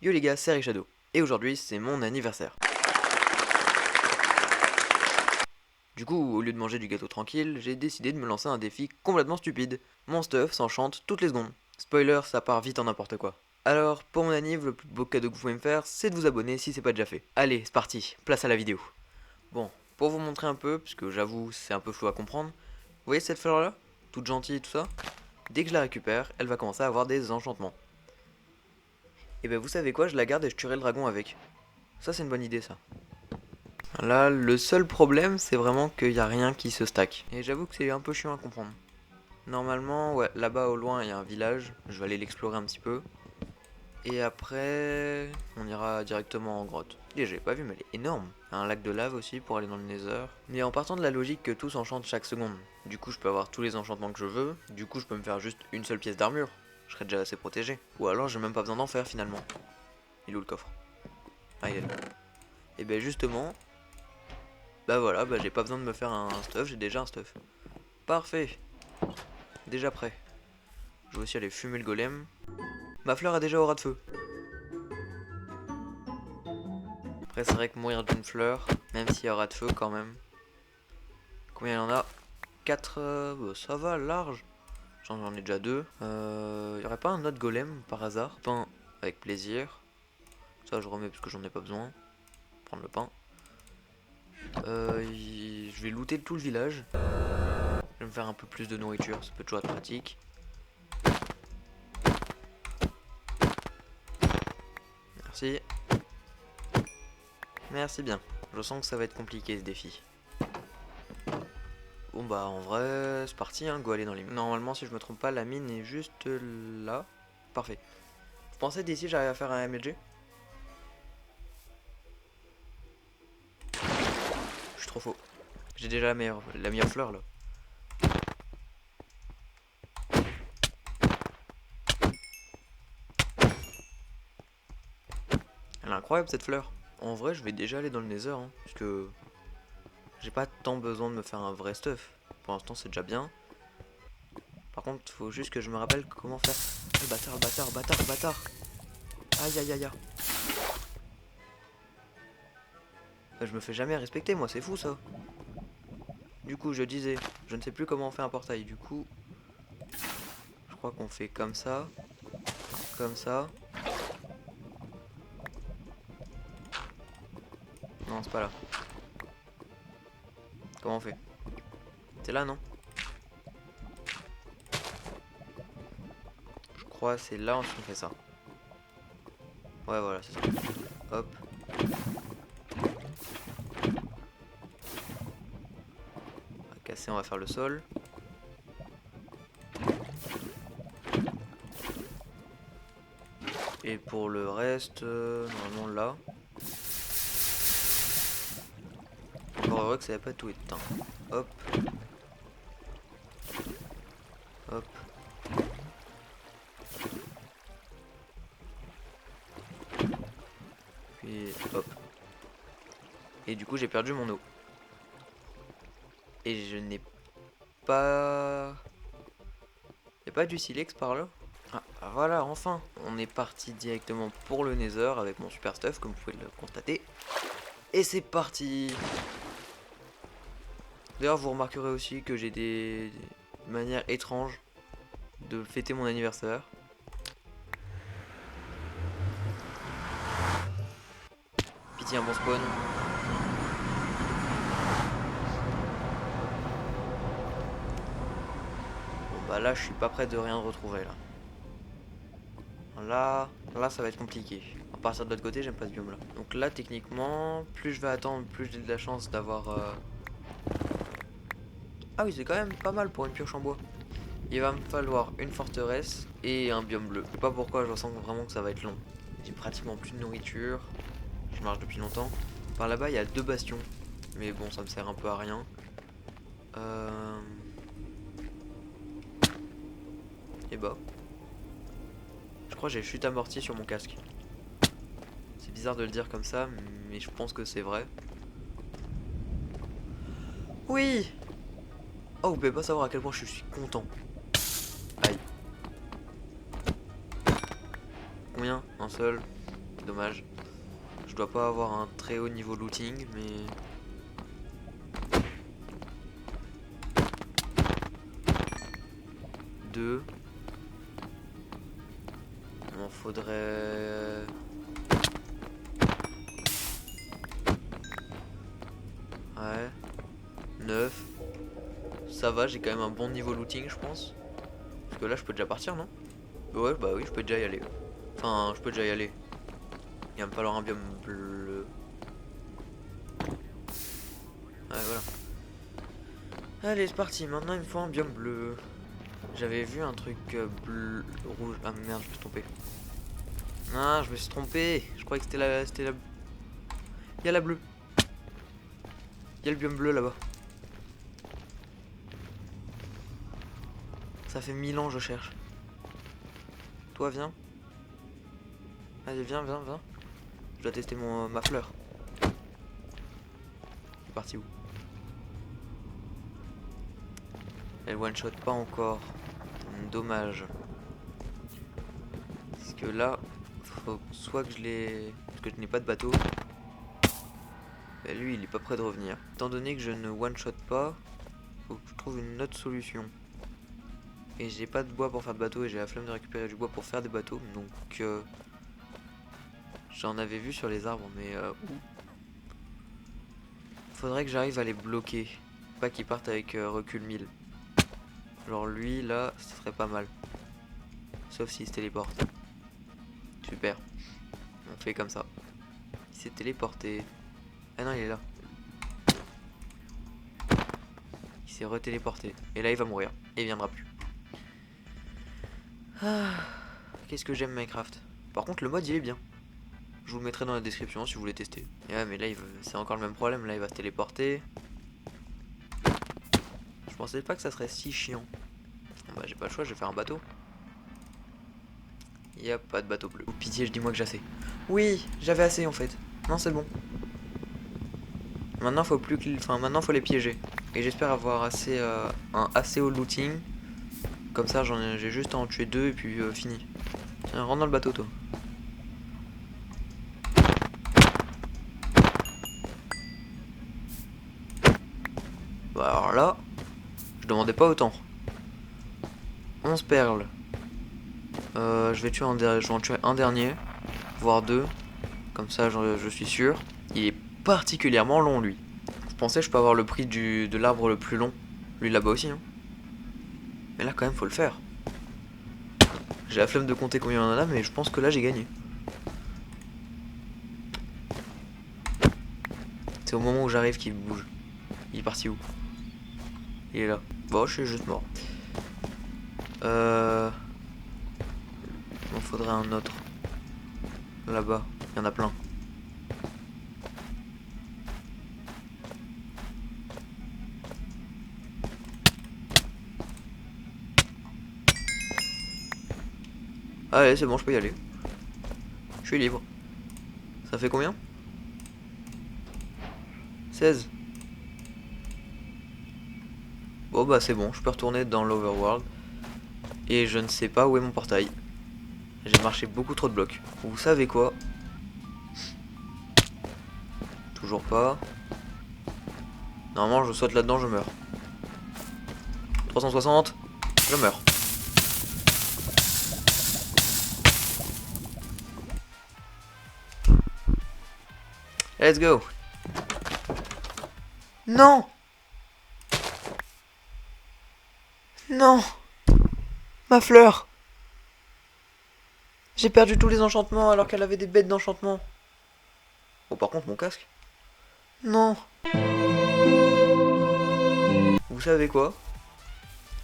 Yo les gars, c'est Richado, et aujourd'hui c'est mon anniversaire. Du coup, au lieu de manger du gâteau tranquille, j'ai décidé de me lancer un défi complètement stupide. Mon stuff s'enchante toutes les secondes. Spoiler, ça part vite en n'importe quoi. Alors, pour mon anniv, le plus beau cadeau que vous pouvez me faire, c'est de vous abonner si c'est pas déjà fait. Allez, c'est parti, place à la vidéo. Bon, pour vous montrer un peu, puisque j'avoue c'est un peu flou à comprendre, vous voyez cette fleur là, toute gentille et tout ça. Dès que je la récupère, elle va commencer à avoir des enchantements. Et ben vous savez quoi, je la garde et je tuerai le dragon avec. Ça c'est une bonne idée ça. Là, le seul problème, c'est vraiment qu'il n'y a rien qui se stack. Et j'avoue que c'est un peu chiant à comprendre. Normalement, ouais, là-bas au loin, il y a un village. Je vais aller l'explorer un petit peu. Et après, on ira directement en grotte. Et j'ai pas vu, mais elle est énorme. Il y a un lac de lave aussi pour aller dans le Nether. Mais en partant de la logique que tout s'enchante chaque seconde. Du coup, je peux avoir tous les enchantements que je veux. Du coup, je peux me faire juste une seule pièce d'armure. Je serais déjà assez protégé. Ou alors, j'ai même pas besoin d'en faire finalement. Il est où le coffre? Ah, il est là. Et ben justement, bah voilà, bah j'ai pas besoin de me faire un stuff, j'ai déjà un stuff. Parfait. Déjà prêt. Je vais aussi aller fumer le golem. Ma fleur a déjà aura de feu. Après c'est vrai que mourir d'une fleur, même s'il y aura de feu quand même. Combien il y en a 4, bah, ça va, large. J'en ai déjà 2. Y aurait pas un autre golem par hasard? Pain avec plaisir. Ça je remets parce que j'en ai pas besoin. Prendre le pain. Je vais looter tout le village. Je vais me faire un peu plus de nourriture, ça peut toujours être pratique. Merci. Merci bien. Je sens que ça va être compliqué ce défi. Bon bah en vrai, c'est parti, hein, go aller dans les mines. Normalement, si je me trompe pas, la mine est juste là. Parfait. Vous pensez d'ici j'arrive à faire un MLG? Je suis trop faux. J'ai déjà la meilleure fleur là. Elle est incroyable cette fleur. En vrai, je vais déjà aller dans le Nether, hein, parce que j'ai pas tant besoin de me faire un vrai stuff. Pour l'instant, c'est déjà bien. Par contre, faut juste que je me rappelle comment faire. Oh, bâtard, bâtard, bâtard, bâtard. Aïe aïe aïe aïe. Je me fais jamais respecter, moi, c'est fou ça. Du coup, je disais, je ne sais plus comment on fait un portail. Du coup, je crois qu'on fait comme ça. Comme ça. Non, c'est pas là. Comment on fait? C'est là, non? Je crois c'est là ensuite on fait ça. Ouais, voilà, c'est ça. Hop. On va casser, on va faire le sol. Et pour le reste, normalement là. Encore heureux que ça n'avait pas tout éteint. Hop. Hop. Puis hop. Et du coup j'ai perdu mon eau. Et je n'ai pas... Y'a pas du silex par là? Ah, voilà, enfin. On est parti directement pour le Nether avec mon super stuff comme vous pouvez le constater. Et c'est parti. D'ailleurs vous remarquerez aussi que j'ai des manières étranges de fêter mon anniversaire. Pitié, un bon spawn. Bon bah là je suis pas prêt de rien retrouver là. Là ça va être compliqué. À partir de l'autre côté j'aime pas ce biome là. Donc là techniquement plus je vais attendre plus j'ai de la chance d'avoir Ah oui c'est quand même pas mal pour une pioche en bois. Il va me falloir une forteresse et un biome bleu. Je sais pas pourquoi, je sens vraiment que ça va être long. J'ai pratiquement plus de nourriture. Je marche depuis longtemps. Par là-bas il y a 2 bastions. Mais bon ça me sert un peu à rien. Et bah. Je crois que j'ai chute amortie sur mon casque. C'est bizarre de le dire comme ça, mais je pense que c'est vrai. Oui! Oh, vous pouvez pas savoir à quel point je suis content. Aïe. Combien? Un seul. Dommage. Je dois pas avoir un très haut niveau looting, mais... Deux. Il m'en faudrait... Ouais. 9. Ça va, j'ai quand même un bon niveau looting, je pense. Parce que là, je peux déjà partir, non? Ouais, bah oui, je peux déjà y aller. Enfin, je peux déjà y aller. Il va me falloir un biome bleu. Ouais, voilà. Allez, c'est parti. Maintenant, il me faut un biome bleu. J'avais vu un truc bleu, rouge. Ah merde, je me suis trompé. Ah, je me suis trompé. Je croyais que c'était la... Il y a la bleue. Il y a le biome bleu là-bas. Ça fait 1000 ans je cherche. Toi, viens. Allez, viens, viens, viens. Je dois tester ma fleur. Elle est partie où? Elle one shot pas encore. Dommage. Parce que là, faut soit que je l'ai... Parce que je n'ai pas de bateau. Et lui, il est pas prêt de revenir. Étant donné que je ne one shot pas, faut que je trouve une autre solution. Et j'ai pas de bois pour faire de bateau et j'ai la flemme de récupérer du bois pour faire des bateaux. Donc j'en avais vu sur les arbres, mais où? Faudrait que j'arrive à les bloquer. Pas qu'ils partent avec recul 1000. Genre lui, là, ce serait pas mal. Sauf s'il se téléporte. Super. On fait comme ça. Il s'est téléporté. Ah non, il est là. Il s'est retéléporté. Et là, il va mourir. Et il viendra plus. Ah, qu'est-ce que j'aime Minecraft. Par contre, le mode, il est bien. Je vous le mettrai dans la description si vous voulez tester. Et ouais, mais là, c'est encore le même problème. Là, il va se téléporter. Je pensais pas que ça serait si chiant. Bon, bah, j'ai pas le choix, je vais faire un bateau. Il y a pas de bateau bleu. Oh, pitié, je dis moi que j'ai assez. Oui, j'avais assez en fait. Non, c'est bon. Maintenant, faut plus que... Enfin, maintenant, faut les piéger. Et j'espère avoir assez, un assez haut looting. Comme ça, j'ai juste à en tuer 2 et puis fini. Tiens, rentre dans le bateau, toi. Bah alors là, je demandais pas autant. 11 perles. Je vais en tuer un dernier, voire 2. Comme ça, je suis sûr. Il est particulièrement long, lui. Vous pensez que je peux avoir le prix de l'arbre le plus long? Lui là-bas aussi, hein. Mais là, quand même, faut le faire. J'ai la flemme de compter combien il y en a, mais je pense que là, j'ai gagné. C'est au moment où j'arrive qu'il bouge. Il est parti où? Il est là. Bon, je suis juste mort. Il m'en faudrait un autre. Là-bas, il y en a plein. Allez, c'est bon, je peux y aller. Je suis libre. Ça fait combien? 16. Bon bah c'est bon, je peux retourner dans l'overworld. Et je ne sais pas où est mon portail. J'ai marché beaucoup trop de blocs. Vous savez quoi? Toujours pas. Normalement je saute là-dedans, je meurs. 360, je meurs. Let's go. Non. Non. Ma fleur. J'ai perdu tous les enchantements alors qu'elle avait des bêtes d'enchantement. Oh par contre mon casque. Non. Vous savez quoi?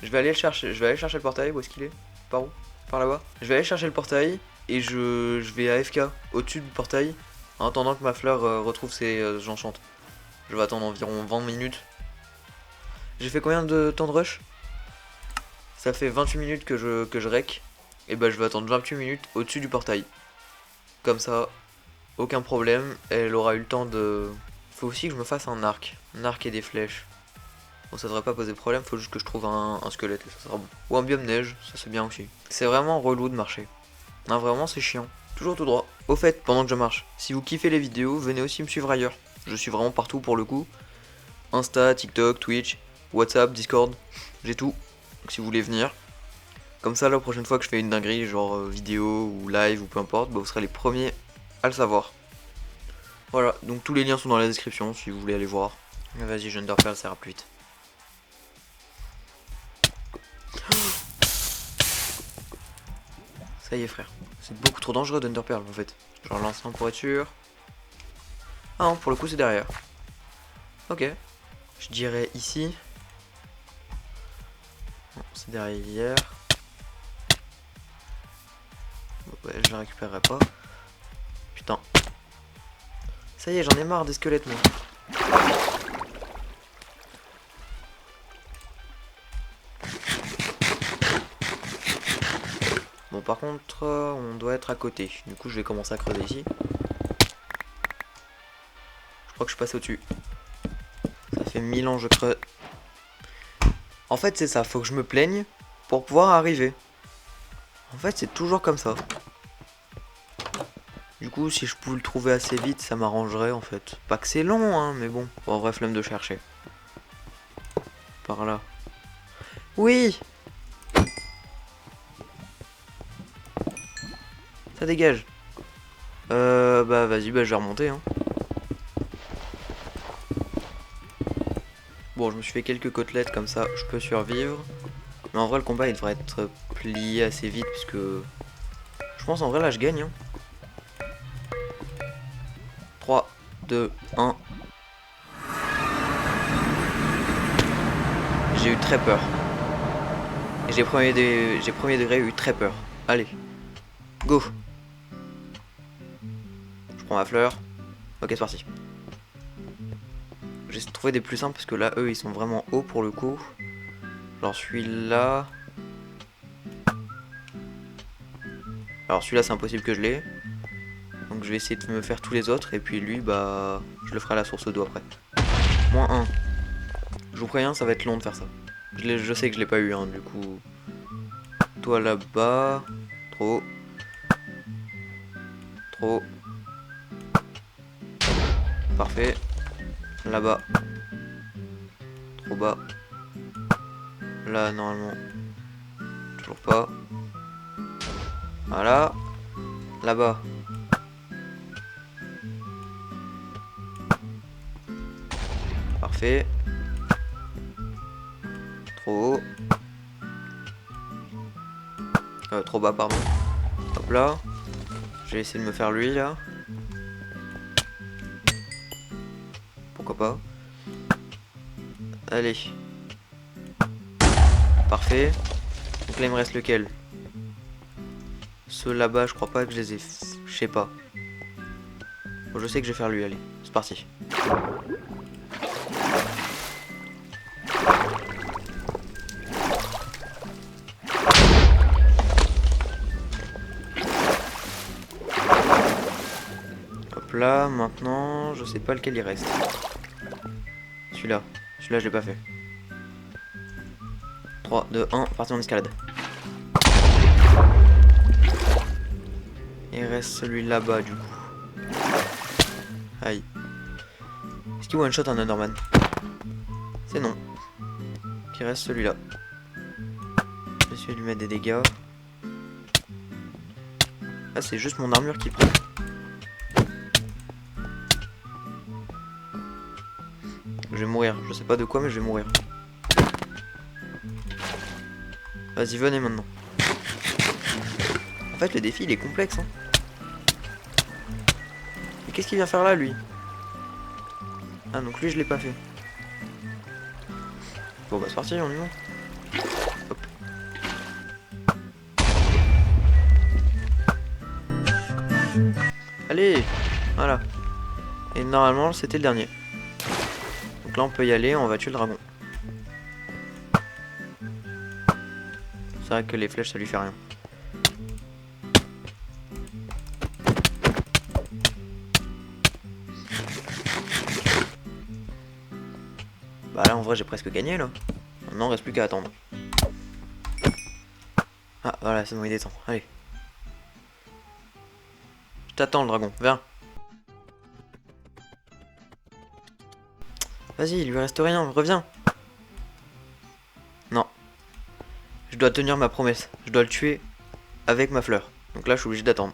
Je vais aller le chercher. Je vais aller chercher le portail. Où est-ce qu'il est? Par où? Par là-bas. Je vais aller chercher le portail et je vais AFK au-dessus du portail en attendant que ma fleur retrouve ses enchantes. Je vais attendre environ 20 minutes. J'ai fait combien de temps de rush? Ça fait 28 minutes que je rec. Et bah je vais attendre 28 minutes au-dessus du portail. Comme ça, aucun problème. Elle aura eu le temps de... Faut aussi que je me fasse un arc. Un arc et des flèches. Bon, ça devrait pas poser problème, faut juste que je trouve un squelette et ça sera bon. Ou un biome neige, ça c'est bien aussi. C'est vraiment relou de marcher. Non, vraiment c'est chiant. Toujours tout droit. Au fait, pendant que je marche, si vous kiffez les vidéos, venez aussi me suivre ailleurs. Je suis vraiment partout pour le coup. Insta, TikTok, Twitch, WhatsApp, Discord, j'ai tout. Donc si vous voulez venir. Comme ça, la prochaine fois que je fais une dinguerie, genre vidéo ou live ou peu importe, bah, vous serez les premiers à le savoir. Voilà, donc tous les liens sont dans la description si vous voulez aller voir. Vas-y, je ne Pearl, ça ira plus vite. Ça y est, frère. C'est beaucoup trop dangereux d'Underpearl en fait. Je relance un pour être sûr. Ah non, pour le coup, c'est derrière. Ok. Je dirais ici. Non, c'est derrière. Ouais, je la récupérerai pas. Putain. Ça y est, j'en ai marre des squelettes, moi. Bon, par contre, on doit être à côté. Du coup, je vais commencer à creuser ici. Je crois que je passe au-dessus. Ça fait 1000 ans que je creuse. En fait, c'est ça. Faut que je me plaigne pour pouvoir arriver. En fait, c'est toujours comme ça. Du coup, si je pouvais le trouver assez vite, ça m'arrangerait en fait. Pas que c'est long, hein, mais bon. Bon, vrai, flemme de chercher. Par là. Oui! Ça dégage. Bah vas-y, bah je vais remonter, hein. Bon, je me suis fait quelques côtelettes comme ça, je peux survivre. Mais en vrai, le combat, il devrait être plié assez vite, puisque... Je pense en vrai, là, je gagne, hein. 3, 2, 1... J'ai eu très peur. Et j'ai premier degré eu très peur. Allez. Go. Je prends ma fleur. Ok, c'est parti. J'ai trouvé des plus simples parce que là, eux, ils sont vraiment hauts pour le coup. Alors celui-là... Alors celui-là, c'est impossible que je l'ai. Donc je vais essayer de me faire tous les autres. Et puis lui, bah... Je le ferai à la source d'eau après. Moins 1. Je vous préviens, ça va être long de faire ça. Je sais que je l'ai pas eu, hein, du coup... Toi là-bas... Trop haut. Trop haut. Parfait. Là-bas. Trop bas. Là, normalement. Toujours pas. Voilà. Là-bas. Parfait. Trop haut. Trop bas, pardon. Hop là. Je vais essayer de me faire lui, là. Pourquoi pas. Allez. Parfait. Donc là, il me reste lequel? Ceux là-bas, je crois pas que je les ai... Je sais pas. Bon, je sais que je vais faire lui, allez. C'est parti. Hop là, maintenant, je sais pas lequel il reste. Celui-là. Celui-là, je l'ai pas fait. 3, 2, 1, parti en escalade. Il reste celui là-bas, du coup. Aïe. Est-ce qu'il one-shot un Enderman? C'est non. Il reste celui-là. Je vais essayer de lui mettre des dégâts. Ah, c'est juste mon armure qui prend. Je vais mourir. Je sais pas de quoi, mais je vais mourir. Vas-y, venez maintenant. En fait, le défi, il est complexe, hein. Mais qu'est-ce qu'il vient faire là, lui? Ah, donc lui, je l'ai pas fait. Bon, bah, c'est parti, on y va. Hop. Allez! Voilà. Et normalement, c'était le dernier. Donc là, on peut y aller, on va tuer le dragon. C'est vrai que les flèches, ça lui fait rien. Bah là, en vrai, j'ai presque gagné, là. Maintenant, il reste plus qu'à attendre. Ah, voilà, c'est bon, il descend. Allez. t'attends le dragon, viens. Vas-y, il lui reste rien, reviens. Non. Je dois tenir ma promesse. Je dois le tuer avec ma fleur. Donc là, je suis obligé d'attendre.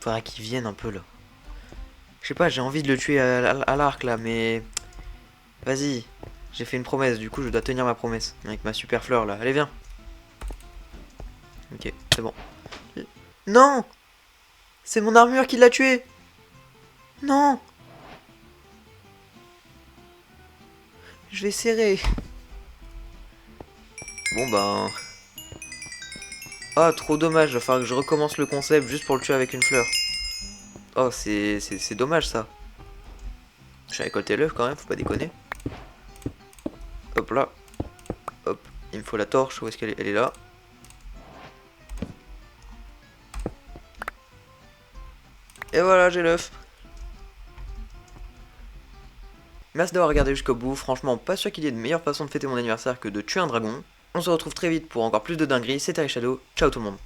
Faudra qu'il vienne un peu là. Je sais pas, j'ai envie de le tuer à l'arc là, mais... Vas-y, j'ai fait une promesse, du coup je dois tenir ma promesse. Avec ma super fleur là, allez viens. Ok, c'est bon. Non! C'est mon armure qui l'a tué! Non! Je vais serrer. Bon ben... Ah, trop dommage, il va falloir que je recommence le concept juste pour le tuer avec une fleur. Oh, c'est dommage ça. J'ai récolté l'œuf quand même, faut pas déconner. Hop là. Hop, il me faut la torche, où est-ce qu'elle est? Elle est là. Et voilà, j'ai l'œuf. Merci d'avoir regardé jusqu'au bout, franchement pas sûr qu'il y ait de meilleure façon de fêter mon anniversaire que de tuer un dragon. On se retrouve très vite pour encore plus de dingueries, c'était Shadow, ciao tout le monde.